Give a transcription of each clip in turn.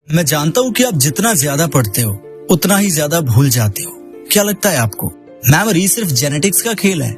मैं जानता हूँ कि आप जितना ज्यादा पढ़ते हो उतना ही ज्यादा भूल जाते हो। क्या लगता है आपको मेमोरी सिर्फ जेनेटिक्स का खेल है?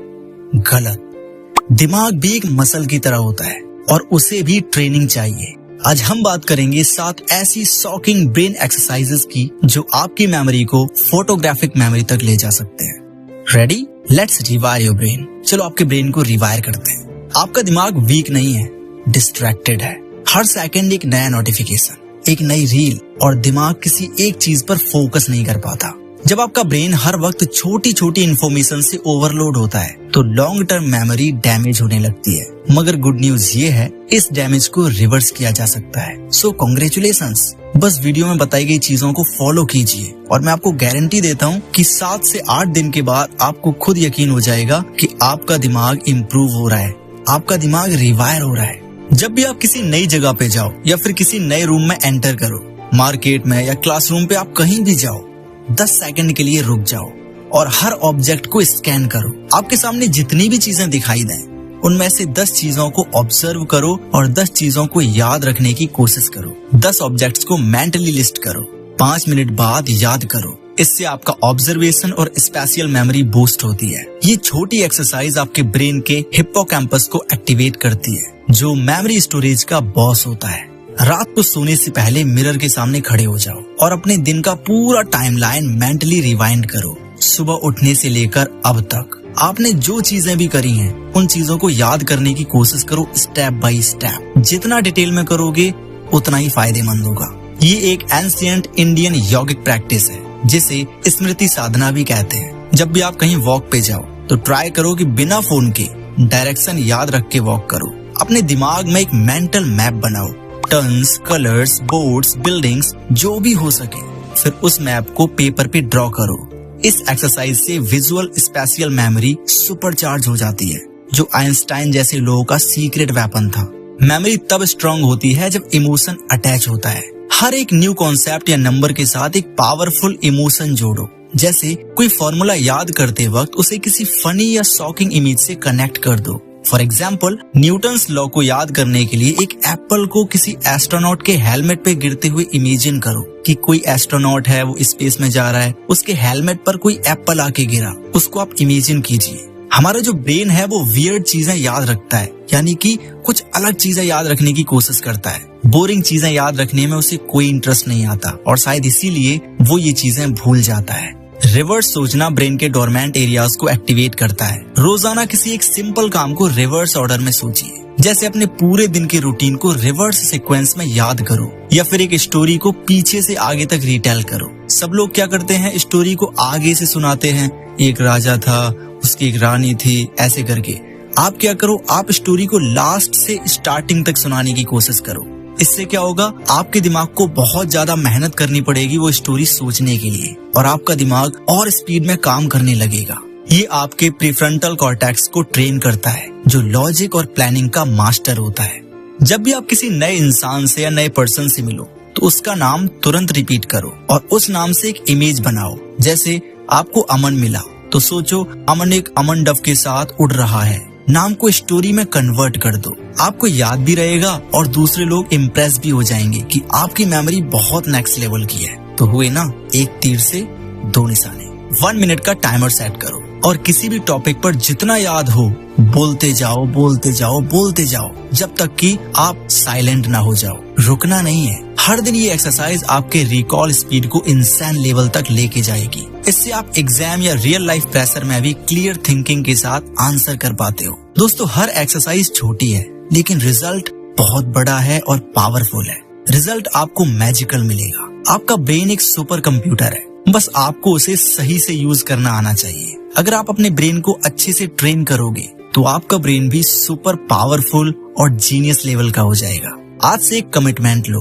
गलत। दिमाग भी एक मसल की तरह होता है और उसे भी ट्रेनिंग चाहिए। आज हम बात करेंगे 7 ऐसी शॉकिंग ब्रेन एक्सरसाइजेस की जो आपकी मेमोरी को फोटोग्राफिक मेमोरी तक ले जा सकते हैं। Ready? Let's rewire your brain. चलो आपके ब्रेन को रिवायर करते हैं। आपका दिमाग वीक नहीं है, डिस्ट्रैक्टेड है। हर सेकंड एक नया नोटिफिकेशन, एक नई रील और दिमाग किसी एक चीज पर फोकस नहीं कर पाता। जब आपका ब्रेन हर वक्त छोटी छोटी इन्फॉर्मेशन से ओवरलोड होता है तो लॉन्ग टर्म मेमोरी डैमेज होने लगती है। मगर गुड न्यूज ये है, इस डैमेज को रिवर्स किया जा सकता है। सो कांग्रेचुलेशंस। बस वीडियो में बताई गई चीजों को फॉलो कीजिए और मैं आपको गारंटी देता हूँ कि 7 से 8 दिन के बाद आपको खुद यकीन हो जाएगा कि आपका दिमाग इम्प्रूव हो रहा है, आपका दिमाग रिवायर हो रहा है। जब भी आप किसी नई जगह पे जाओ या फिर किसी नए रूम में एंटर करो, मार्केट में या क्लासरूम पे आप कहीं भी जाओ, 10 सेकंड के लिए रुक जाओ और हर ऑब्जेक्ट को स्कैन करो। आपके सामने जितनी भी चीजें दिखाई दें उनमें से 10 चीजों को ऑब्जर्व करो और 10 चीजों को याद रखने की कोशिश करो। 10 ऑब्जेक्ट्स को मेंटली लिस्ट करो, 5 मिनट बाद याद करो। इससे आपका ऑब्जर्वेशन और स्पेशियल मेमोरी बूस्ट होती है। ये छोटी एक्सरसाइज आपके ब्रेन के हिप्पोकैम्पस को एक्टिवेट करती है जो मेमोरी स्टोरेज का बॉस होता है। रात को सोने से पहले मिरर के सामने खड़े हो जाओ और अपने दिन का पूरा टाइमलाइन मेंटली रिवाइंड करो। सुबह उठने से लेकर अब तक आपने जो चीजें भी करी हैं उन चीजों को याद करने की कोशिश करो, स्टेप बाय स्टेप। जितना डिटेल में करोगे उतना ही फायदेमंद होगा। ये एक एंशिएंट इंडियन योगिक प्रैक्टिस है जिसे स्मृति साधना भी कहते हैं। जब भी आप कहीं वॉक पे जाओ तो ट्राई करो कि बिना फोन के डायरेक्शन याद रख के वॉक करो। अपने दिमाग में एक मेंटल मैप बनाओ, टर्न्स, कलर्स, बोर्ड्स, बिल्डिंग्स, जो भी हो सके। फिर उस मैप को पेपर पे ड्रॉ करो। इस एक्सरसाइज से विजुअल स्पेशियल मेमोरी सुपरचार्ज हो जाती है, जो आइंस्टाइन जैसे लोगों का सीक्रेट वेपन था। मेमोरी तब स्ट्रांग होती है जब इमोशन अटैच होता है। हर एक न्यू कॉन्सेप्ट या नंबर के साथ एक पावरफुल इमोशन जोड़ो। जैसे कोई फॉर्मूला याद करते वक्त उसे किसी फनी या शॉकिंग इमेज से कनेक्ट कर दो। फॉर एग्जाम्पल, न्यूटन्स लॉ को याद करने के लिए एक एप्पल को किसी एस्ट्रोनॉट के हेलमेट पे गिरते हुए इमेजिन करो कि कोई एस्ट्रोनॉट है, वो स्पेस में जा रहा है, उसके हेलमेट पर कोई एप्पल आके गिरा, उसको आप इमेजिन कीजिए। हमारा जो ब्रेन है वो वियर्ड चीजें याद रखता है, यानी कि कुछ अलग चीजें याद रखने की कोशिश करता है। बोरिंग चीजें याद रखने में उसे कोई इंटरेस्ट नहीं आता और शायद इसीलिए वो ये चीजें भूल जाता है। रिवर्स सोचना ब्रेन के डोरमेंट एरियाज को एक्टिवेट करता है। रोजाना किसी एक सिंपल काम को रिवर्स ऑर्डर में सोचिए, जैसे अपने पूरे दिन के रूटीन को रिवर्स सीक्वेंस में याद करो या फिर एक स्टोरी को पीछे से आगे तक रिटेल करो। सब लोग क्या करते हैं, स्टोरी को आगे से सुनाते हैं। एक राजा था, उसकी एक रानी थी, ऐसे करके। आप क्या करो, आप स्टोरी को लास्ट से स्टार्टिंग तक सुनाने की कोशिश करो। इससे क्या होगा, आपके दिमाग को बहुत ज्यादा मेहनत करनी पड़ेगी वो स्टोरी सोचने के लिए और आपका दिमाग और स्पीड में काम करने लगेगा। ये आपके प्रीफ्रंटल कॉर्टेक्स को ट्रेन करता है जो लॉजिक और प्लानिंग का मास्टर होता है। जब भी आप किसी नए इंसान से या नए पर्सन से मिलो तो उसका नाम तुरंत रिपीट करो और उस नाम से एक इमेज बनाओ। जैसे आपको अमन मिला तो सोचो अमन एक अमन डव के साथ उड़ रहा है। नाम को स्टोरी में कन्वर्ट कर दो, आपको याद भी रहेगा और दूसरे लोग इम्प्रेस भी हो जाएंगे कि आपकी मेमोरी बहुत नेक्स्ट लेवल की है। तो हुए ना, एक तीर से 2 निशाने। 1 मिनट का टाइमर सेट करो और किसी भी टॉपिक पर जितना याद हो बोलते जाओ, बोलते जाओ, बोलते जाओ, जब तक कि आप साइलेंट ना हो जाओ। रुकना नहीं है। हर दिन ये एक्सरसाइज आपके रिकॉल स्पीड को इंसान लेवल तक लेके जाएगी। इससे आप एग्जाम या रियल लाइफ प्रेशर में भी क्लियर थिंकिंग के साथ आंसर कर पाते हो। दोस्तों, हर एक्सरसाइज छोटी है लेकिन रिजल्ट बहुत बड़ा है और पावरफुल है। रिजल्ट आपको मैजिकल मिलेगा। आपका ब्रेन एक सुपर कंप्यूटर है, बस आपको उसे सही से यूज करना आना चाहिए। अगर आप अपने ब्रेन को अच्छे से ट्रेन करोगे तो आपका ब्रेन भी सुपर पावरफुल और जीनियस लेवल का हो जाएगा। आज से एक कमिटमेंट लो,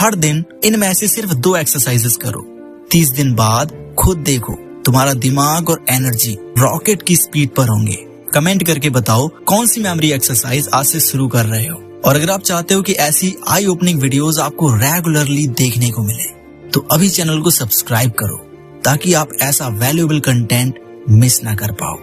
हर दिन इनमें से सिर्फ 2 एक्सरसाइजेस करो। 30 दिन बाद खुद देखो, तुम्हारा दिमाग और एनर्जी रॉकेट की स्पीड पर होंगे। कमेंट करके बताओ कौन सी मेमोरी एक्सरसाइज आज से शुरू कर रहे हो। और अगर आप चाहते हो कि ऐसी आई ओपनिंग वीडियोस आपको रेगुलरली देखने को मिले तो अभी चैनल को सब्सक्राइब करो ताकि आप ऐसा वैल्यूएबल कंटेंट मिस ना कर पाओ।